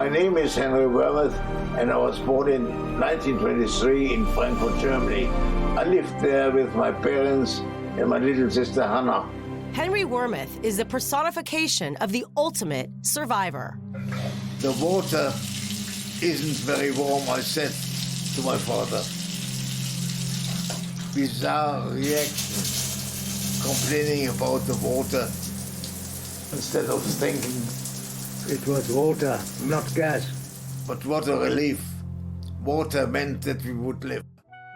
My name is Henry Wermuth, and I was born in 1923 in Frankfurt, Germany. I lived there with my parents and my little sister Hannah. Henry Wermuth is the personification of the ultimate survivor. The water isn't very warm, I said to my father. Bizarre reaction, complaining about the water instead of thinking it was water, not gas. But what a relief. Water meant that we would live.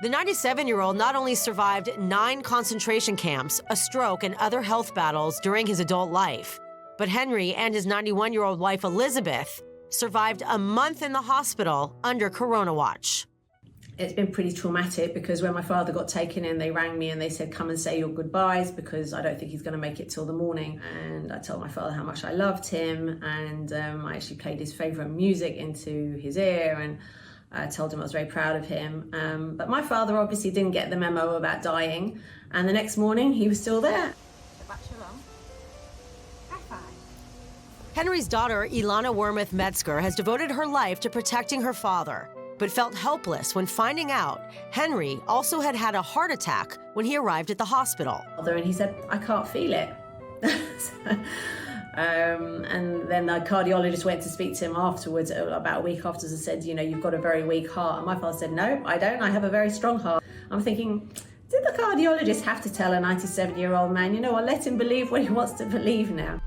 The 97-year-old not only survived 9 concentration camps, a stroke, and other health battles during his adult life, but Henry and his 91-year-old wife, Elizabeth, survived a month in the hospital under Corona watch. It's been pretty traumatic because when my father got taken in, they rang me and they said, come and say your goodbyes because I don't think he's going to make it till the morning. And I told my father how much I loved him, and I actually played his favourite music into his ear, and I told him I was very proud of him. But my father obviously didn't get the memo about dying, and the next morning he was still there. Henry's daughter, Ilana Wermuth Metzger, has devoted her life to protecting her father, but felt helpless when finding out Henry also had had a heart attack when he arrived at the hospital. And he said, I can't feel it. And then the cardiologist went to speak to him afterwards, about a week afterwards, and said, you know, you've got a very weak heart. And my father said, no, I don't. I have a very strong heart. I'm thinking, did the cardiologist have to tell a 97-year-old man, you know what, let him believe what he wants to believe now?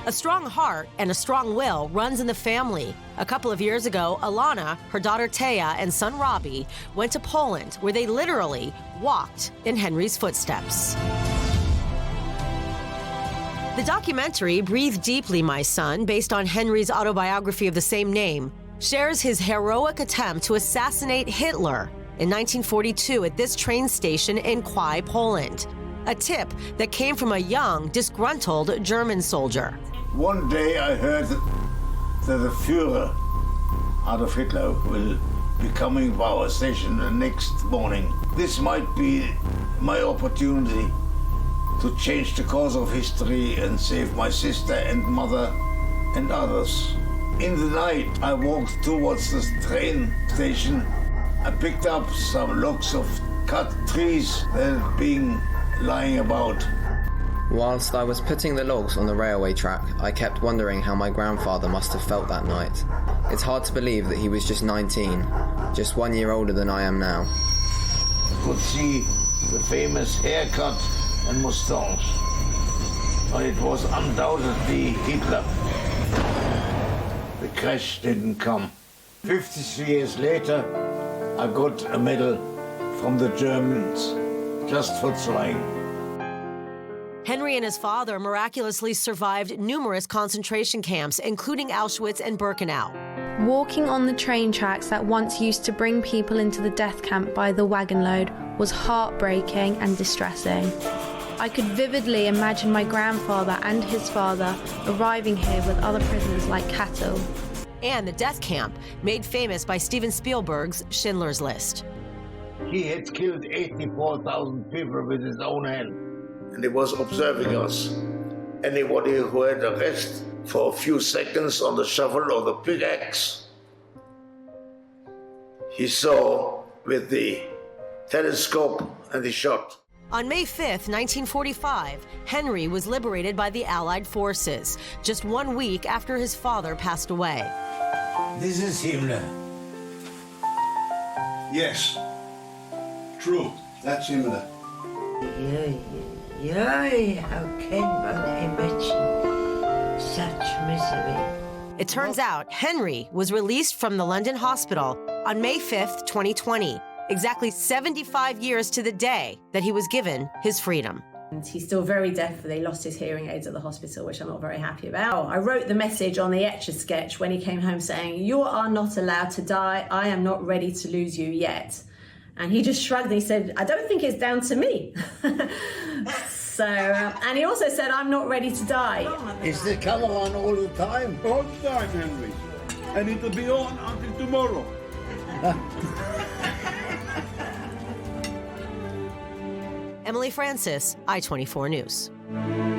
A strong heart and a strong will runs in the family. A couple of years ago, Alana, her daughter Taya, and son Robbie went to Poland, where they literally walked in Henry's footsteps. The documentary, Breathe Deeply, My Son, based on Henry's autobiography of the same name, shares his heroic attempt to assassinate Hitler in 1942 at this train station in Kwie, Poland. A tip that came from a young, disgruntled German soldier. One day I heard that the Führer, Adolf Hitler, will be coming to our station the next morning. This might be my opportunity to change the course of history and save my sister and mother and others. In the night, I walked towards the train station. I picked up some logs of cut trees that had been lying about. Whilst I was putting the logs on the railway track, I kept wondering how my grandfather must have felt that night. It's hard to believe that he was just 19, just 1 year older than I am now. You could see the famous haircut and moustache. But it was undoubtedly Hitler. The crash didn't come. 53 years later, I got a medal from the Germans just for trying. Henry and his father miraculously survived numerous concentration camps, including Auschwitz and Birkenau. Walking on the train tracks that once used to bring people into the death camp by the wagon load was heartbreaking and distressing. I could vividly imagine my grandfather and his father arriving here with other prisoners like cattle. And the death camp, made famous by Steven Spielberg's Schindler's List. He had killed 84,000 people with his own hand. And he was observing us. Anybody who had a rest for a few seconds on the shovel or the pickaxe, he saw with the telescope and he shot. On May 5th, 1945, Henry was liberated by the Allied forces, just 1 week after his father passed away. This is Himmler. Yes, true, that's Himmler. How can one imagine such misery? It turns out Henry was released from the London hospital on May 5th, 2020, exactly 75 years to the day that he was given his freedom. And he's still very deaf. They lost his hearing aids at the hospital, which I'm not very happy about. I wrote the message on the Etch-a-Sketch when he came home saying, "You are not allowed to die. I am not ready to lose you yet." And he just shrugged and he said, "I don't think it's down to me." And he also said, "I'm not ready to die." Is the camera on all the time? All the time, Henry. And it'll be on until tomorrow. Emily Francis, I-24 News.